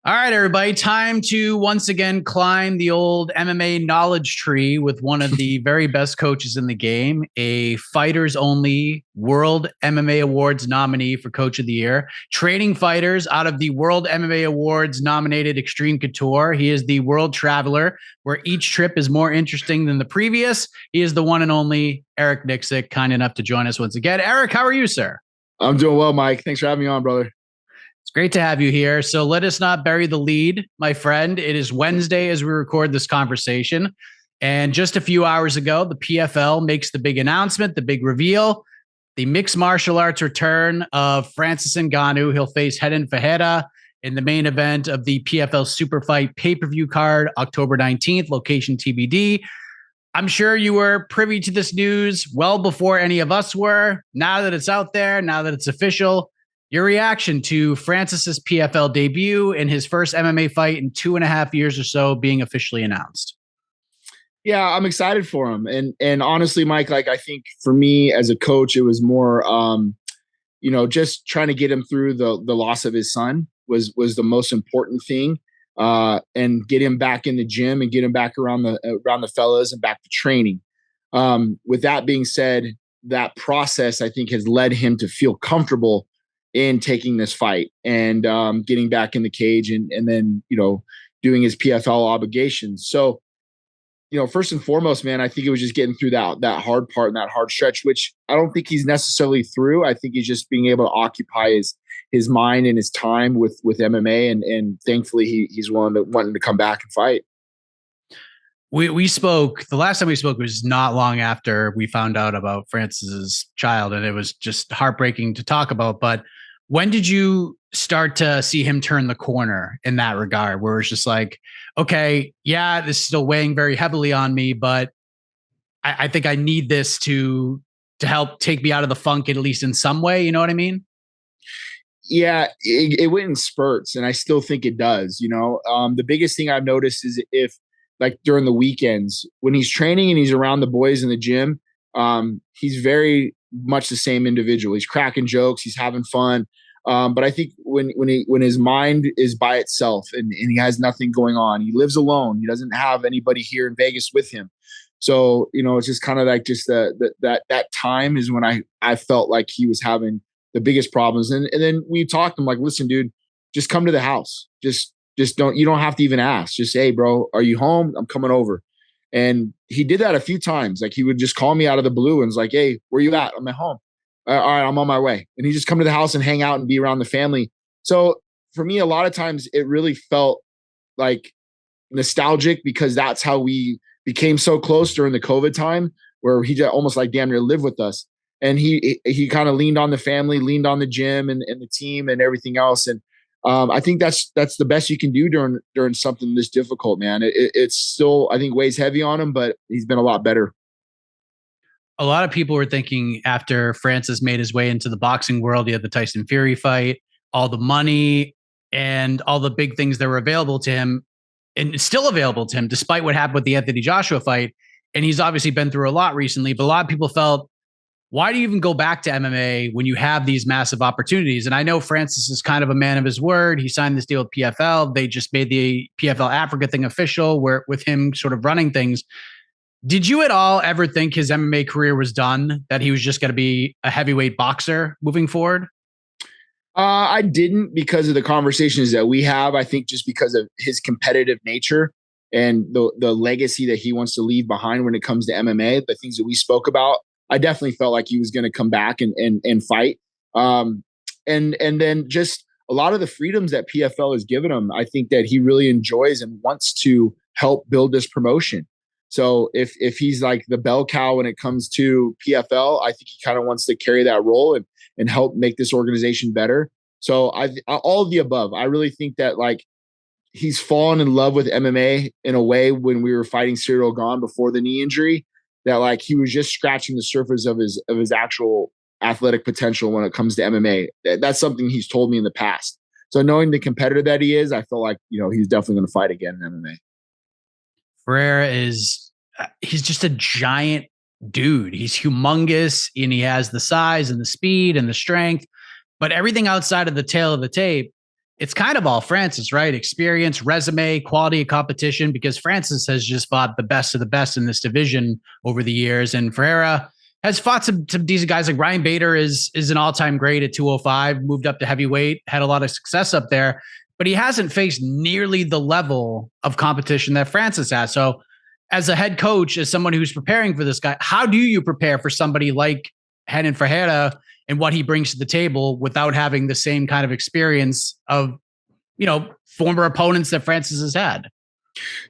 All right, everybody, time to once again climb the old MMA knowledge tree with one of the very best coaches in the game, a fighters only World MMA Awards nominee for Coach of the Year, training fighters out of the World MMA Awards nominated Extreme Couture. He is the world traveler where each trip is more interesting than the previous. He is the one and only Eric Nicksick, kind enough to join us once again. Eric, how are you, sir? I'm doing well, Mike. Thanks for having me on, brother. It's great to have you here. So let us not bury the lead, my friend. It is Wednesday as we record this conversation. And just a few hours ago, the PFL makes the big announcement, the big reveal, the mixed martial arts return of Francis Ngannou. He'll face Renan Ferreira in the main event of the PFL Super Fight pay-per-view card, October 19th, location TBD. I'm sure you were privy to this news well before any of us were. Now that it's out there, now that it's official, your reaction to Francis's PFL debut and his first MMA fight in 2.5 years or so being officially announced? Yeah, I'm excited for him. And honestly, Mike, like I think for me as a coach, it was more just trying to get him through the loss of his son was the most important thing. And get him back in the gym and get him back around the fellas and back to training. With that being said, that process I think has led him to feel comfortable in taking this fight and getting back in the cage and then, doing his PFL obligations. So, first and foremost, man, I think it was just getting through that hard part and that hard stretch, which I don't think he's necessarily through. I think he's just being able to occupy his mind and his time with MMA. And thankfully he's wanting to come back and fight. We spoke, the last time we spoke was not long after we found out about Francis's child, and it was just heartbreaking to talk about. But when did you start to see him turn the corner in that regard, where it's just like, okay, yeah, this is still weighing very heavily on me, but I think I need this to help take me out of the funk, at least in some way. You know what I mean? Yeah, it went in spurts, and I still think it does. The biggest thing I've noticed is if, like during the weekends, when he's training and he's around the boys in the gym, he's very much the same individual. He's cracking jokes, he's having fun. But I think when his mind is by itself and he has nothing going on, he lives alone. He doesn't have anybody here in Vegas with him. So, it's just kind of like just that time is when I felt like he was having the biggest problems. And then we talked, I'm like, listen, dude, just come to the house. Just you don't have to even ask. Just, hey, bro, are you home? I'm coming over. And he did that a few times. Like he would just call me out of the blue and was like, hey, where you at? I'm at home. All right, I'm on my way. And he just come to the house and hang out and be around the family. So for me, a lot of times it really felt like nostalgic because that's how we became so close during the COVID time, where he just almost like damn near lived with us. And he kind of leaned on the family, leaned on the gym and the team and everything else. And I think that's the best you can do during something this difficult, man. It's still, I think, weighs heavy on him, but he's been a lot better. A lot of people were thinking after Francis made his way into the boxing world, he had the Tyson Fury fight, all the money and all the big things that were available to him and still available to him, despite what happened with the Anthony Joshua fight. And he's obviously been through a lot recently, but a lot of people felt, why do you even go back to MMA when you have these massive opportunities? And I know Francis is kind of a man of his word. He signed this deal with PFL. They just made the PFL Africa thing official, where with him sort of running things. Did you at all ever think his MMA career was done, that he was just going to be a heavyweight boxer moving forward? I didn't, because of the conversations that we have. I think just because of his competitive nature and the legacy that he wants to leave behind when it comes to MMA, the things that we spoke about, I definitely felt like he was going to come back and fight. And then just a lot of the freedoms that PFL has given him, I think that he really enjoys and wants to help build this promotion. So if he's like the bell cow when it comes to PFL, I think he kind of wants to carry that role and help make this organization better. So all of the above. I really think that like he's fallen in love with MMA in a way when we were fighting Cyril Gane before the knee injury, that like he was just scratching the surface of his actual athletic potential when it comes to MMA. That's something he's told me in the past. So knowing the competitor that he is, I feel like, he's definitely going to fight again in MMA. Ferreira he's just a giant dude. He's humongous and he has the size and the speed and the strength, but everything outside of the tail of the tape, it's kind of all Francis, right? Experience, resume, quality of competition, because Francis has just fought the best of the best in this division over the years. And Ferreira has fought some decent guys. Like Ryan Bader is an all-time great at 205, moved up to heavyweight, had a lot of success up there, but he hasn't faced nearly the level of competition that Francis has. So as a head coach, as someone who's preparing for this guy, how do you prepare for somebody like Renan Ferreira and what he brings to the table without having the same kind of experience of, former opponents that Francis has had?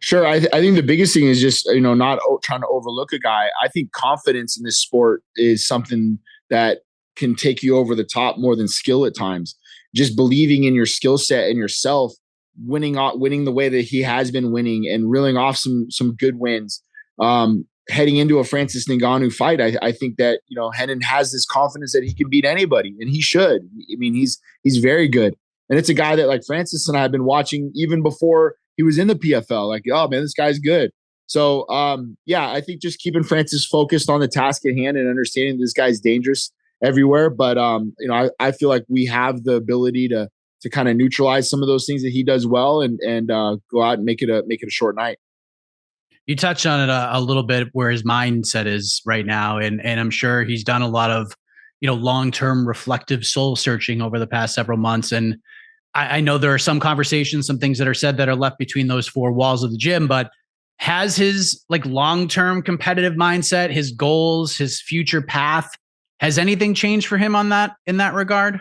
Sure. I think the biggest thing is just, not trying to overlook a guy. I think confidence in this sport is something that can take you over the top more than skill at times. Just believing in your skill set and yourself, winning the way that he has been winning and reeling off some good wins. Heading into a Francis Ngannou fight, I think that, Renan has this confidence that he can beat anybody, and he should. I mean, he's very good. And it's a guy that, like, Francis and I have been watching even before he was in the PFL. Like, oh man, this guy's good. So, I think just keeping Francis focused on the task at hand and understanding this guy's dangerous everywhere. But, I feel like we have the ability to kind of neutralize some of those things that he does well and go out and make it a short night. You touched on it a little bit, where his mindset is right now. And I'm sure he's done a lot of, long-term reflective soul searching over the past several months. And I know there are some conversations, some things that are said that are left between those four walls of the gym, but has his long-term competitive mindset, his goals, his future path, has anything changed for him in that regard?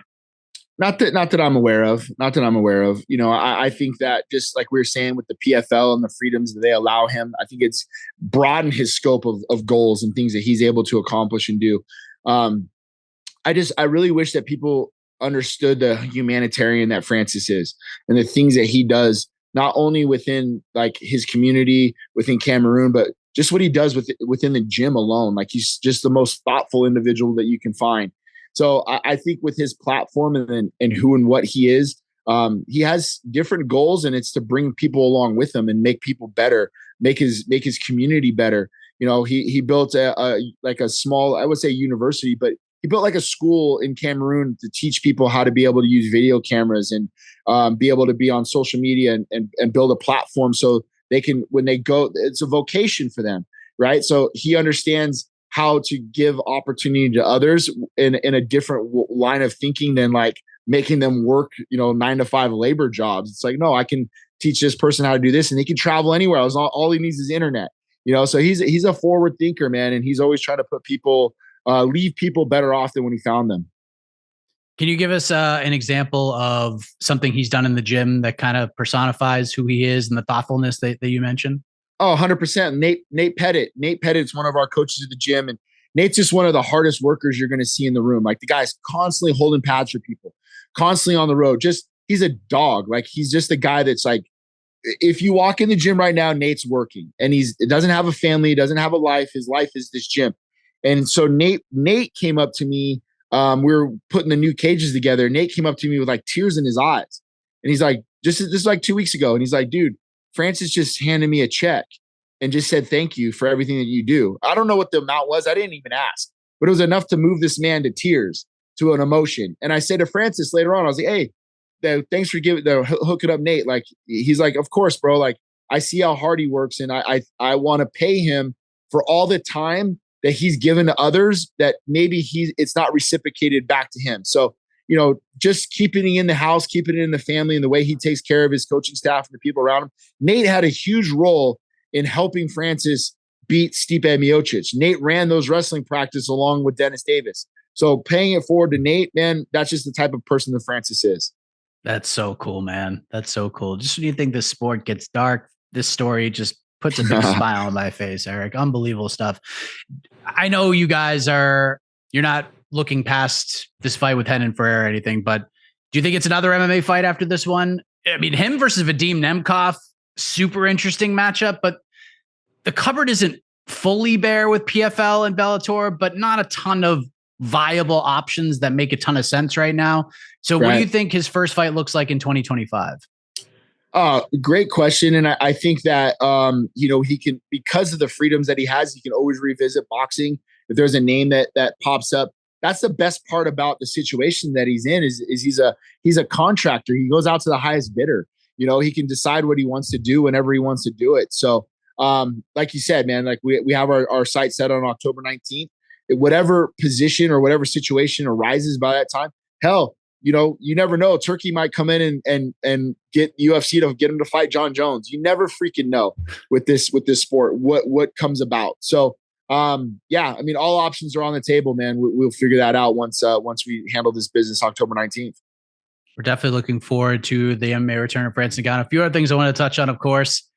Not that I'm aware of. I think that, just like we were saying with the PFL and the freedoms that they allow him, I think it's broadened his scope of goals and things that he's able to accomplish and do. I really wish that people understood the humanitarian that Francis is and the things that he does, not only within his community within Cameroon, but just what he does within the gym alone. Like, he's just the most thoughtful individual that you can find. So I think with his platform and who and what he is, he has different goals, and it's to bring people along with him and make people better, make his community better. He built a small, I would say, university, but he built a school in Cameroon to teach people how to be able to use video cameras and be able to be on social media and build a platform so they can, when they go, it's a vocation for them, right? So he understands how to give opportunity to others in a different line of thinking than making them work, 9-to-5 labor jobs. It's like, no, I can teach this person how to do this, and they can travel anywhere else. All he needs is internet, So he's a forward thinker, man, and he's always trying to put people, leave people better off than when he found them. Can you give us an example of something he's done in the gym that kind of personifies who he is and the thoughtfulness that you mentioned? Oh, 100%. Nate Pettit. Nate Pettit's one of our coaches at the gym, and Nate's just one of the hardest workers you're going to see in the room. Like, the guy's constantly holding pads for people, constantly on the road. He's a dog. Like, he's just a guy that's like, if you walk in the gym right now, Nate's working, and he doesn't have a family, he doesn't have a life. His life is this gym. And so Nate came up to me. We were putting the new cages together. Nate came up to me with tears in his eyes. And he's like, this is 2 weeks ago. And he's like, dude, Francis just handed me a check and just said, thank you for everything that you do. I don't know what the amount was. I didn't even ask, but it was enough to move this man to tears, to an emotion. And I said to Francis later on, I was like, hey, thanks for hooking up Nate. He's like, of course, bro. I see how hard he works, and I want to pay him for all the time that he's given to others that maybe it's not reciprocated back to him. So, just keeping it in the house, keeping it in the family, and the way he takes care of his coaching staff and the people around him. Nate had a huge role in helping Francis beat Stipe Miocic. Nate ran those wrestling practices along with Dennis Davis. So paying it forward to Nate, man, that's just the type of person that Francis is. That's so cool, man. That's so cool. Just when you think this sport gets dark, this story just puts a big smile on my face, Eric. Unbelievable stuff. I know you guys you're not looking past this fight with Renan Ferreira or anything, but do you think it's another MMA fight after this one? I mean, him versus Vadim Nemkov, super interesting matchup, but the cupboard isn't fully bare with PFL and Bellator, but not a ton of viable options that make a ton of sense right now. So what do you think his first fight looks like in 2025? Great question. And I think that, he can, because of the freedoms that he has, he can always revisit boxing. If there's a name that pops up, that's the best part about the situation that he's in is he's a contractor. He goes out to the highest bidder. He can decide what he wants to do whenever he wants to do it. So, like you said, man, like we have our sight set on October 19th. Whatever position or whatever situation arises by that time, hell, you never know. Turkey might come in and get UFC to get him to fight John Jones. You never freaking know with this sport what comes about. So, yeah, I mean, all options are on the table, man. We'll figure that out once we handle this business October 19th. We're definitely looking forward to the MMA return of Francis Ngannou. A few other things I want to touch on, of course.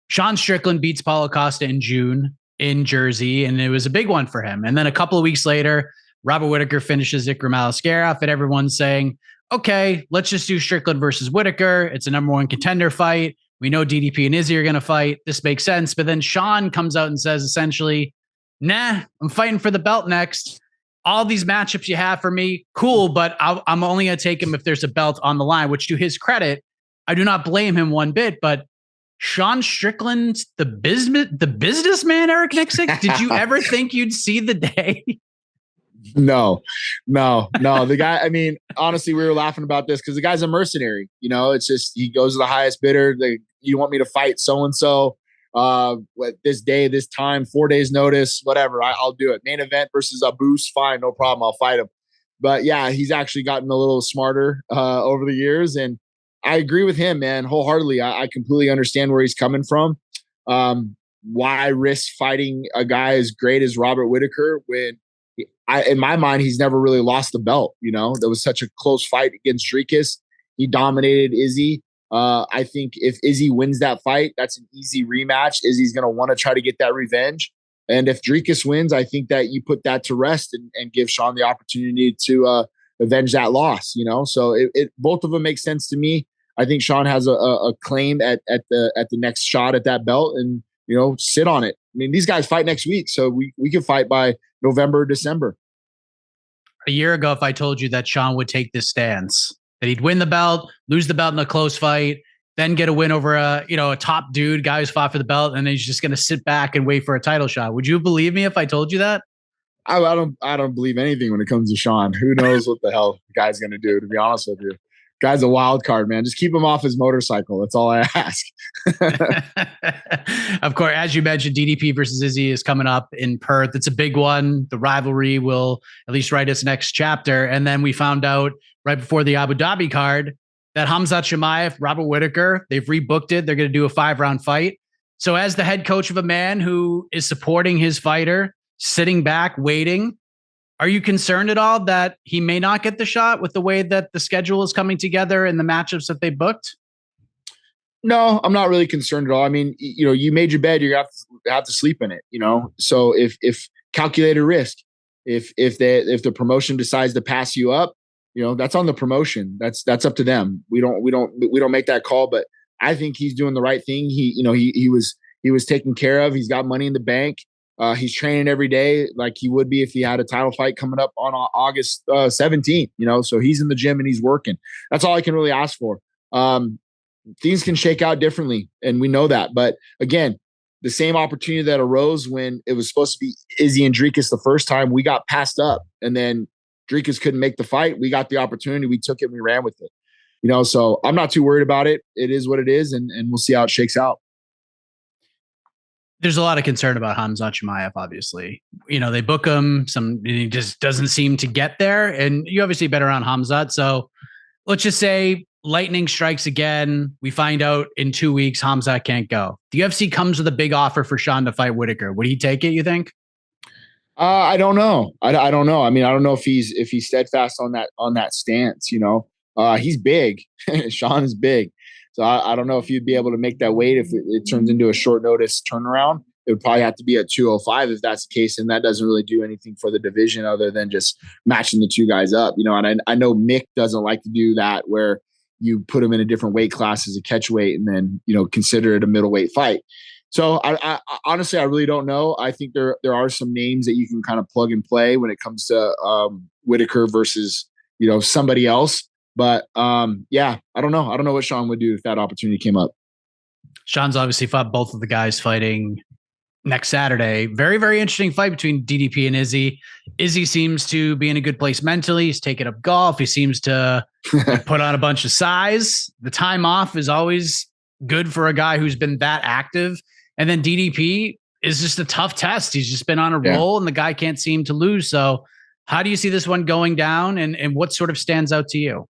Sean Strickland beats Paulo Costa in June in Jersey, and it was a big one for him. And then a couple of weeks later, Robert Whittaker finishes Ikram Aliskerov, and everyone's saying, okay, let's just do Strickland versus Whittaker. It's a number one contender fight. We know DDP and Izzy are going to fight. This makes sense. But then Sean comes out and says, essentially, nah, I'm fighting for the belt next. All these matchups you have for me, cool, but I'm only going to take him if there's a belt on the line, which to his credit, I do not blame him one bit, but Sean Strickland, the businessman, Eric Nicksick, did you ever think you'd see the day? No. The guy, I mean, honestly, we were laughing about this because the guy's a mercenary. It's just he goes to the highest bidder. You want me to fight so-and-so this day, this time, 4 days notice, whatever. I'll do it. Main event versus a boost, fine, no problem. I'll fight him. But yeah, he's actually gotten a little smarter over the years. And I agree with him, man, wholeheartedly. I completely understand where he's coming from. Why risk fighting a guy as great as Robert Whittaker when in my mind, he's never really lost the belt. There was such a close fight against Dricus. He dominated Izzy. I think if Izzy wins that fight, that's an easy rematch. Izzy's going to want to try to get that revenge. And if Dricus wins, I think that you put that to rest and give Sean the opportunity to avenge that loss. So both of them make sense to me. I think Sean has a claim at the next shot at that belt and, sit on it. I mean, these guys fight next week, so we can fight by November, December. A year ago, if I told you that Sean would take this stance, that he'd win the belt, lose the belt in a close fight, then get a win over a top dude, guy who's fought for the belt, and then he's just going to sit back and wait for a title shot. Would you believe me if I told you that? I don't believe anything when it comes to Sean. Who knows what the hell the guy's going to do, to be honest with you. Guy's a wild card, man. Just keep him off his motorcycle. That's all I ask. Of course, as you mentioned, DDP versus Izzy is coming up in Perth. It's a big one. The rivalry will at least write its next chapter. And then we found out right before the Abu Dhabi card that Khamzat Chimaev, Robert Whittaker, they've rebooked it. They're going to do a 5-round fight. So as the head coach of a man who is supporting his fighter, sitting back, waiting, are you concerned at all that he may not get the shot with the way that the schedule is coming together and the matchups that they booked? No, I'm not really concerned at all. I mean, you made your bed, you have to sleep in it, So if calculated risk, if the promotion decides to pass you up, that's on the promotion. That's up to them. We don't make that call, but I think he's doing the right thing. He was taken care of. He's got money in the bank. He's training every day like he would be if he had a title fight coming up on August 17th, so he's in the gym and he's working. That's all I can really ask for. Things can shake out differently, and we know that. But again, the same opportunity that arose when it was supposed to be Izzy and Dricus the first time, we got passed up, and then Dricus couldn't make the fight. We got the opportunity. We took it and we ran with it. So I'm not too worried about it. It is what it is, and we'll see how it shakes out. There's a lot of concern about Khamzat Chimaev, obviously. They book him. He just doesn't seem to get there. And you obviously bet around Khamzat. So let's just say lightning strikes again. We find out in 2 weeks, Khamzat can't go. The UFC comes with a big offer for Sean to fight Whittaker. Would he take it, you think? I don't know. I don't know. I mean, I don't know if he's steadfast on that stance. He's big. Sean is big. So I don't know if you'd be able to make that weight if it turns into a short notice turnaround. It would probably have to be at 205 if that's the case, and that doesn't really do anything for the division other than just matching the two guys up. And I know Mick doesn't like to do that where you put him in a different weight class as a catch weight and then consider it a middleweight fight. So I honestly, I really don't know. I think there are some names that you can kind of plug and play when it comes to Whittaker versus somebody else. But yeah, I don't know. I don't know what Sean would do if that opportunity came up. Sean's obviously fought both of the guys fighting next Saturday. Very, very interesting fight between DDP and Izzy. Izzy seems to be in a good place mentally. He's taking up golf. He seems to put on a bunch of size. The time off is always good for a guy who's been that active. And then DDP is just a tough test. He's just been on a roll and the guy can't seem to lose. So how do you see this one going down and what sort of stands out to you?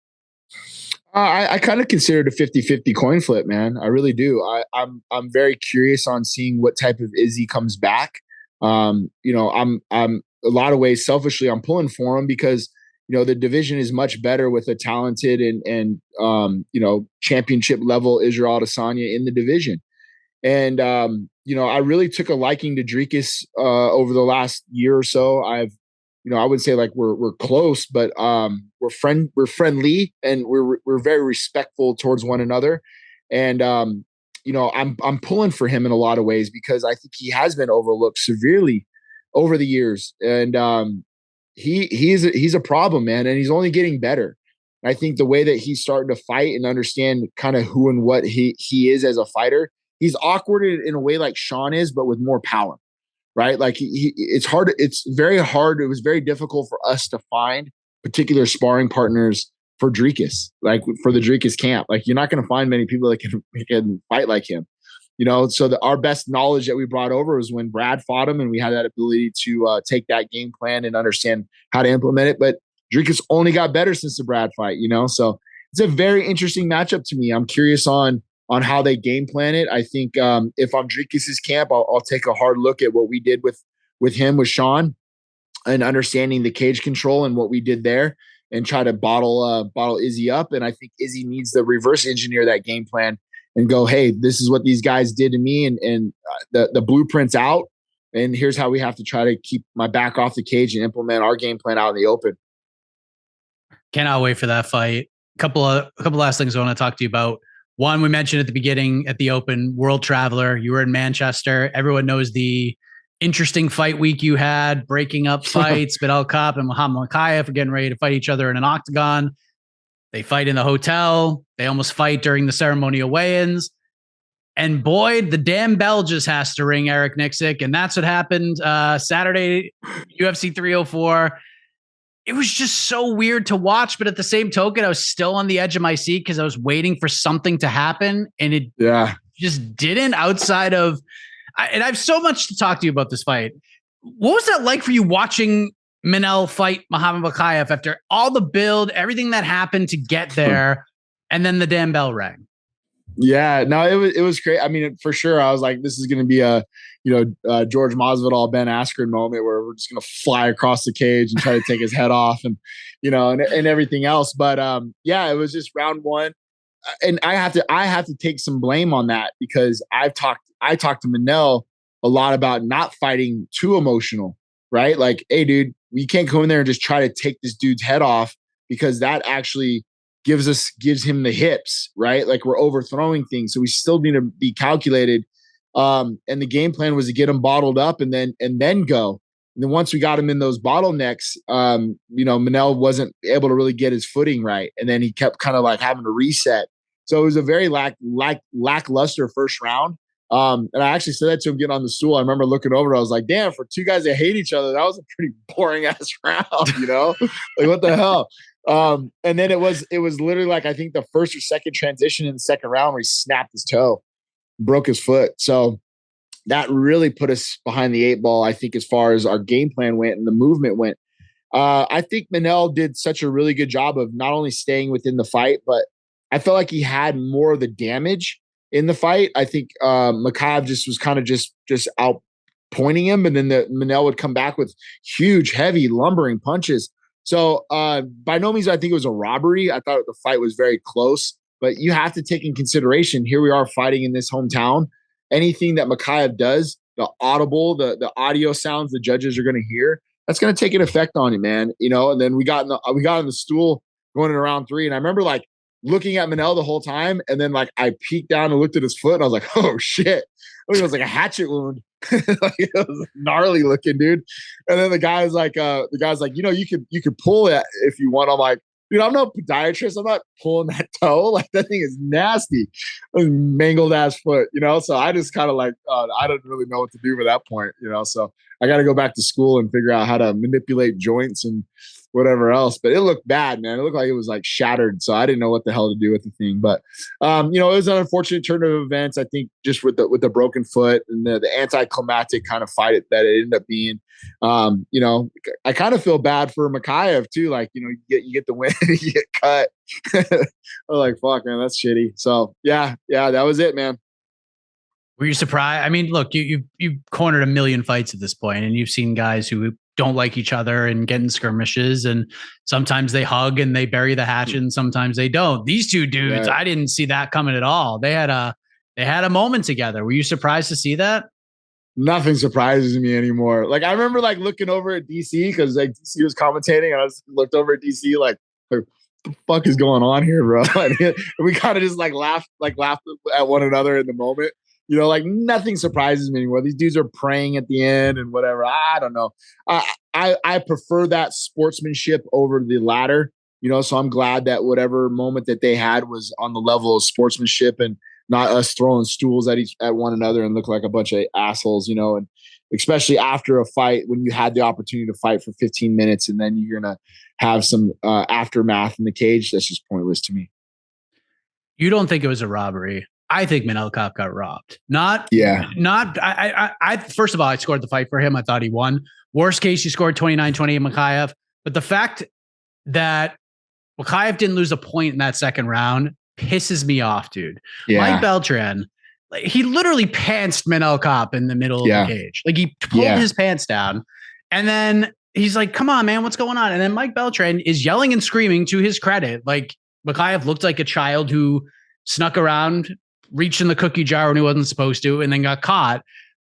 I kind of consider it a 50-50 coin flip, man. I really do. I'm very curious on seeing what type of Izzy comes back. I'm a lot of ways selfishly I'm pulling for him because the division is much better with a talented and championship level Israel Adesanya in the division. And I really took a liking to Dricus over the last year or so. I would say like we're close, but we're friendly and we're very respectful towards one another. And I'm pulling for him in a lot of ways because I think he has been overlooked severely over the years. And he's a problem, man, and he's only getting better. I think the way that he's starting to fight and understand kind of who and what he is as a fighter, he's awkward in a way like Sean is, but with more power. Right? Like it's hard. It's very hard. It was very difficult for us to find particular sparring partners for Dricus, like for the Dricus camp. Like you're not going to find many people that can fight like him, so our best knowledge that we brought over was when Brad fought him and we had that ability to take that game plan and understand how to implement it. But Dricus only got better since the Brad fight, so it's a very interesting matchup to me. I'm curious on how they game plan it. I think if I'm Dricus's camp, I'll take a hard look at what we did with him, with Sean, and understanding the cage control and what we did there and try to bottle Izzy up. And I think Izzy needs to reverse engineer that game plan and go, hey, this is what these guys did to me and the blueprint's out. And here's how we have to try to keep my back off the cage and implement our game plan out in the open. Cannot wait for that fight. A couple last things I want to talk to you about. One, we mentioned at the beginning at the Open, World Traveler. You were in Manchester. Everyone knows the interesting fight week you had, breaking up fights. Manel Kape and Muhammad Mokaev are getting ready to fight each other in an octagon. They fight in the hotel. They almost fight during the ceremonial weigh-ins. And boy, the damn bell just has to ring, Eric Nicksick. And that's what happened Saturday, UFC 304. It was just so weird to watch, but at the same token, I was still on the edge of my seat because I was waiting for something to happen, and it just didn't. Outside of, and I have so much to talk to you about this fight. What was that like for you watching Manel fight Muhammad Mokaev after all the build, everything that happened to get there, and then the damn bell rang? Yeah, no, it was great. I mean, for sure, I was like, this is going to be a, George Masvidal, Ben Askren moment where we're just going to fly across the cage and try to take his head off and, and everything else. But it was just round one. And I have to take some blame on that because I talked to Manel a lot about not fighting too emotional, right? Like, hey, dude, we can't go in there and just try to take this dude's head off because that actually gives him the hips, right? Like we're overthrowing things. So we still need to be calculated. And the game plan was to get him bottled up and then go. And then once we got him in those bottlenecks, Manel wasn't able to really get his footing right. And then he kept kind of like having to reset. So it was a very lackluster first round. And I actually said that to him getting on the stool. I remember looking over, I was like, damn, for two guys that hate each other, that was a pretty boring ass round, like what the hell? And then it was literally like, I think the first or second transition in the second round where he snapped his toe, broke his foot. So that really put us behind the eight ball, I think, as far as our game plan went and the movement went. I think Manel did such a really good job of not only staying within the fight, but I felt like he had more of the damage in the fight. I think Mokaev just was kind of just out pointing him, and then Manel would come back with huge, heavy, lumbering punches. So by no means I think it was a robbery. I thought the fight was very close, but you have to take in consideration, here we are fighting in this hometown. Anything that Mokaev does, the audible, the audio sounds the judges are going to hear, that's going to take an effect on you, man. And then we got on the stool going in round three, and I remember like looking at Manel the whole time, and then like I peeked down and looked at his foot, and I was like, oh shit. I mean, it was like a hatchet wound. Like, it was gnarly looking, dude. And then the guy's like, you could pull it if you want. I'm like, dude, I'm no podiatrist. I'm not pulling that toe. Like that thing is nasty. Mangled ass foot, you know? So I just kind of like, I don't really know what to do at that point, you know? So I got to go back to school and figure out how to manipulate joints and whatever else. But it looked bad, man. It looked like it was like shattered. So I didn't know what the hell to do with the thing. But, you know, it was an unfortunate turn of events. I think just with the broken foot and the anticlimactic kind of fight that it ended up being. You know, I kind of feel bad for Mokaev too. Like, you know, you get the win, you get cut. I'm like, fuck, man, that's shitty. So yeah, that was it, man. Were you surprised? I mean, look, you cornered a million fights at this point, and you've seen guys who don't like each other and get in skirmishes, and sometimes they hug and they bury the hatchet, and sometimes they don't. These two dudes, I didn't see that coming at all. They had a moment together. Were you surprised to see that? Nothing surprises me anymore. Like I remember like looking over at DC because like DC was commentating, and I looked over at DC like what the fuck is going on here, bro? And we kind of just like laughed at one another in the moment. You know, like nothing surprises me anymore. These dudes are praying at the end and whatever. I don't know. I prefer that sportsmanship over the latter, you know, so I'm glad that whatever moment that they had was on the level of sportsmanship and not us throwing stools at one another and look like a bunch of assholes, you know, and especially after a fight when you had the opportunity to fight for 15 minutes and then you're going to have some aftermath in the cage. That's just pointless to me. You don't think it was a robbery? I think Manel Kape got robbed. I first of all, I scored the fight for him. I thought he won. Worst case, he scored 29-28 Mokaev. But the fact that Mokaev didn't lose a point in that second round pisses me off, dude. Yeah. Mike Beltran, like, he literally pantsed Manel Kape in the middle of the cage. Like he pulled his pants down. And then he's like, come on, man, what's going on? And then Mike Beltran is yelling and screaming, to his credit. Like Mokaev looked like a child who snuck around, reached in the cookie jar when he wasn't supposed to, and then got caught.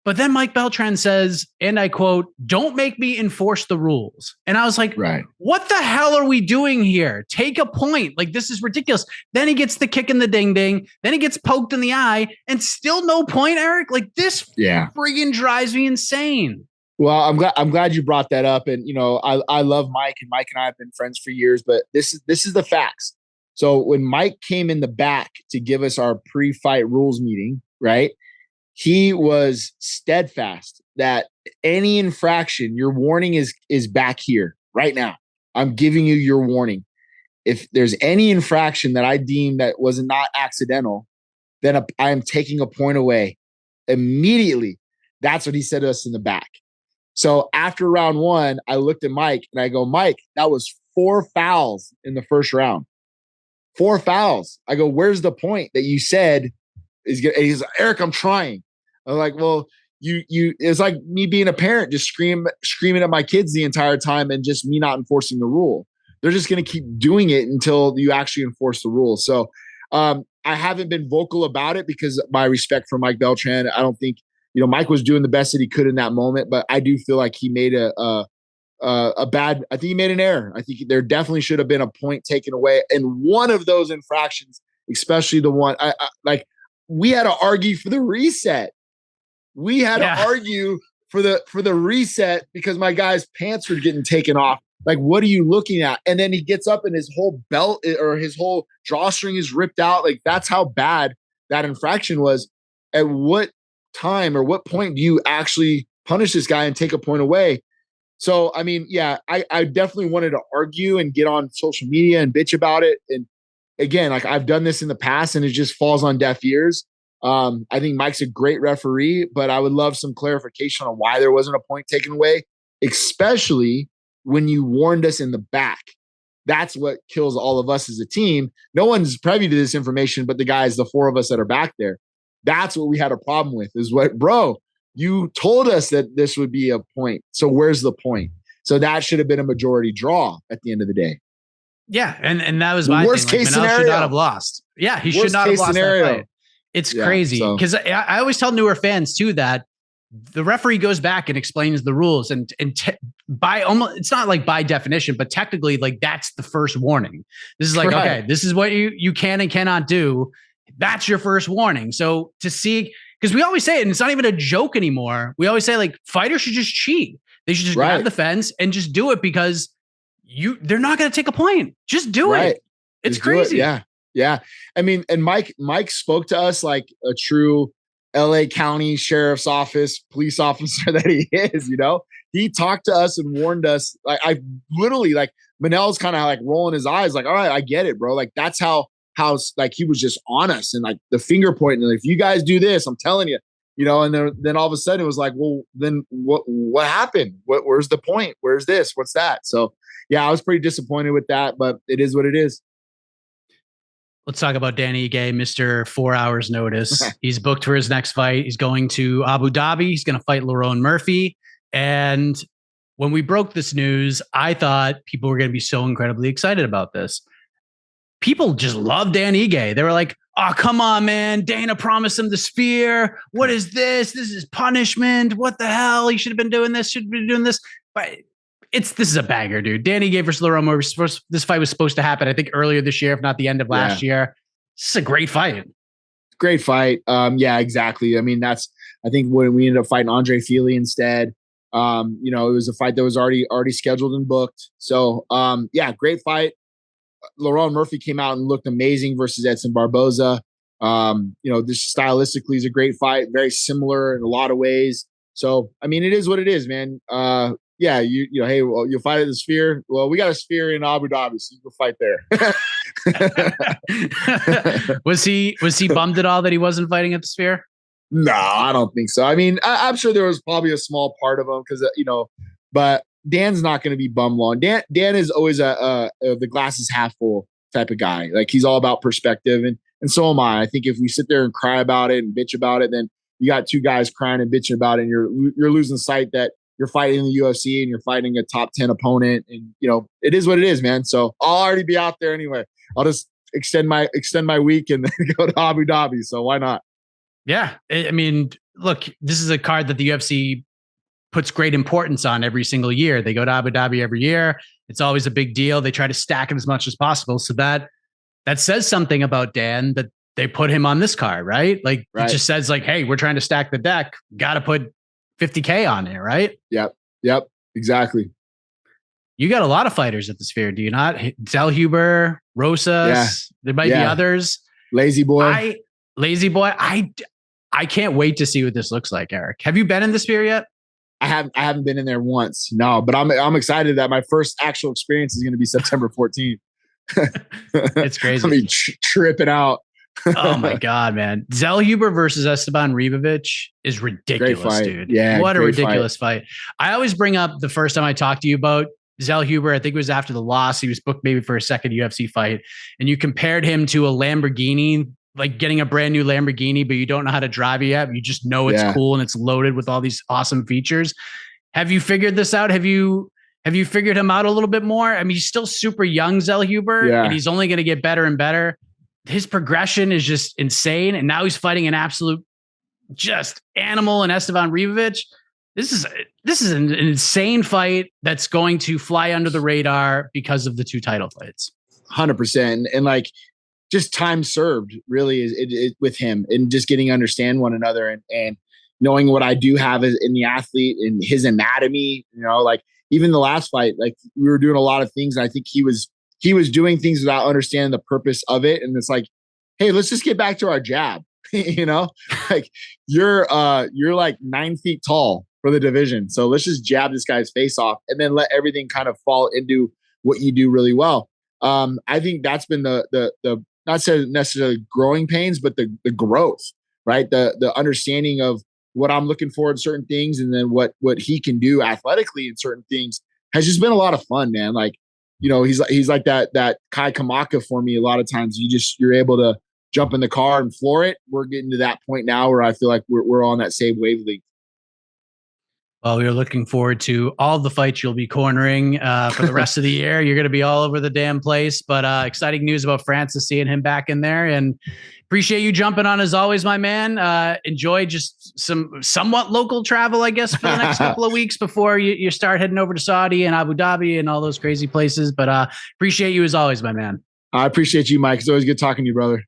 But then Mike Beltran says, and I quote, "Don't make me enforce the rules." And I was like, what the hell are we doing here? Take a point. Like, this is ridiculous. Then he gets the kick in the ding ding. Then he gets poked in the eye and still no point, Eric. Like, this friggin' drives me insane. Well, I'm glad you brought that up. And, you know, I love Mike, and Mike and I have been friends for years, but this is the facts. So when Mike came in the back to give us our pre-fight rules meeting, right, he was steadfast that any infraction, your warning is back here right now. I'm giving you your warning. If there's any infraction that I deem that was not accidental, then I am taking a point away immediately. That's what he said to us in the back. So after round one, I looked at Mike and I go, Mike, that was 4 fouls in the first round. 4 fouls. I go, where's the point that you said is good? And he's like, Eric, I'm trying. I'm like, well, you it's like me being a parent, just screaming at my kids the entire time and just me not enforcing the rule. They're just going to keep doing it until you actually enforce the rule. So I haven't been vocal about it because my respect for Mike Beltran, I don't think, you know, Mike was doing the best that he could in that moment, but I do feel like he made I think he made an error. I think there definitely should have been a point taken away. And one of those infractions, especially the one we had to argue for the reset. We had to argue for the reset because my guy's pants were getting taken off. Like, what are you looking at? And then he gets up and his whole belt or his whole drawstring is ripped out. Like, that's how bad that infraction was. At what time or what point do you actually punish this guy and take a point away? So, I mean, I definitely wanted to argue and get on social media and bitch about it. And again, like, I've done this in the past and it just falls on deaf ears. I think Mike's a great referee, but I would love some clarification on why there wasn't a point taken away, especially when you warned us in the back. That's what kills all of us as a team. No one's privy to this information, but the 4 of us that are back there. That's what we had a problem with is bro, you told us that this would be a point. So where's the point? So that should have been a majority draw at the end of the day. Yeah. And that was my worst thing. Case Manel scenario. Should not have lost. Yeah. He should not have lost that fight. It's crazy because I always tell newer fans too that the referee goes back and explains the rules and by almost, it's not like by definition, but technically, like, that's the first warning. This is like, okay, this is what you can and cannot do. That's your first warning. So to see, because we always say it, and it's not even a joke anymore. We always say, like, fighters should just cheat. They should just grab the fence and just do it because they're not going to take a point. Just do it. It's Just crazy. Yeah. Yeah. I mean, and Mike spoke to us like a true LA County Sheriff's Office police officer that he is, you know. He talked to us and warned us. Like, I literally, like, Manel's kind of like rolling his eyes, like, all right, I get it, bro. Like, that's how like he was just on us and like the finger pointing. Like, if you guys do this, I'm telling you, you know. And then all of a sudden it was like, well, then what happened? Where's the point? Where's this? What's that? So yeah, I was pretty disappointed with that, but it is what it is. Let's talk about Danny Ige, Mr. 4 hours notice. He's booked for his next fight. He's going to Abu Dhabi. He's going to fight Lerone Murphy. And when we broke this news, I thought people were going to be so incredibly excited about this. People just love Danny Ige. They were like, oh, come on, man. Dana promised him the Sphere. What is this? This is punishment. What the hell? He should have been doing this. Should be doing this. But this is a banger, dude. Danny Ige versus Lerone Murphy. This fight was supposed to happen, I think, earlier this year, if not the end of last year. This is a great fight. Great fight. Yeah, exactly. I mean, I think when we ended up fighting Andre Feely instead, you know, it was a fight that was already scheduled and booked. So, yeah, great fight. Lerone Murphy came out and looked amazing versus Edson Barboza. You know, this stylistically is a great fight, very similar in a lot of ways. So, I mean, it is what it is, man. Yeah, you know, hey, well, you'll fight at the Sphere. Well, we got a Sphere in Abu Dhabi, so you can fight there. Was he bummed at all that he wasn't fighting at the Sphere? No, I don't think so. I mean, I'm sure there was probably a small part of him because, you know, but Dan's not going to be bum long. Dan is always the glass is half full type of guy. Like, he's all about perspective, and so am I. I think if we sit there and cry about it and bitch about it, then you got two guys crying and bitching about it, and you're losing sight that you're fighting in the UFC and you're fighting a top 10 opponent, and you know, it is what it is, man. So I'll already be out there anyway. I'll just extend my week and then go to Abu Dhabi. So why not? Yeah. I mean, look, this is a card that the UFC puts great importance on every single year. They go to Abu Dhabi every year. It's always a big deal. They try to stack it as much as possible. So that says something about Dan, that they put him on this card, right? Like, it just says like, hey, we're trying to stack the deck. Got to put $50K on it, right? Yep, exactly. You got a lot of fighters at the Sphere, do you not? Zellhuber, Rosas, there might be others. Lazy Boy. I can't wait to see what this looks like, Eric. Have you been in the Sphere yet? I haven't been in there once. No, but I'm excited that my first actual experience is going to be September 14th. It's crazy. I mean, tripping out. Oh my God, man. Zellhuber versus Esteban Ribovic is ridiculous, dude. Yeah. What a ridiculous fight. I always bring up the first time I talked to you about Zellhuber. I think it was after the loss. He was booked maybe for a second UFC fight. And you compared him to a Lamborghini, like getting a brand new Lamborghini, but you don't know how to drive it yet. You just know it's cool and it's loaded with all these awesome features. Have you figured this out? Have you figured him out a little bit more? I mean, he's still super young, Zellhuber, and he's only going to get better and better. His progression is just insane. And now he's fighting an absolute just animal in Esteban Ribovic. This is an insane fight that's going to fly under the radar because of the two title fights. 100%. And like, just time served really is with him, and just getting to understand one another and knowing what I do have in the athlete and his anatomy, you know, like even the last fight, like we were doing a lot of things. And I think he was doing things without understanding the purpose of it. And it's like, hey, let's just get back to our jab. You know, like you're like 9 feet tall for the division. So let's just jab this guy's face off and then let everything kind of fall into what you do really well. I think that's been the not necessarily growing pains, but the growth, right? The understanding of what I'm looking for in certain things, and then what he can do athletically in certain things has just been a lot of fun, man. Like, you know, he's like that Kai Kamaka for me. A lot of times you're able to jump in the car and floor it. We're getting to that point now where I feel like we're on that same wavelength. Well, we're looking forward to all the fights you'll be cornering for the rest of the year. You're going to be all over the damn place, but exciting news about Francis, seeing him back in there, and appreciate you jumping on as always, my man. Enjoy just some somewhat local travel, I guess, for the next couple of weeks before you start heading over to Saudi and Abu Dhabi and all those crazy places. But appreciate you as always, my man. I appreciate you, Mike. It's always good talking to you, brother.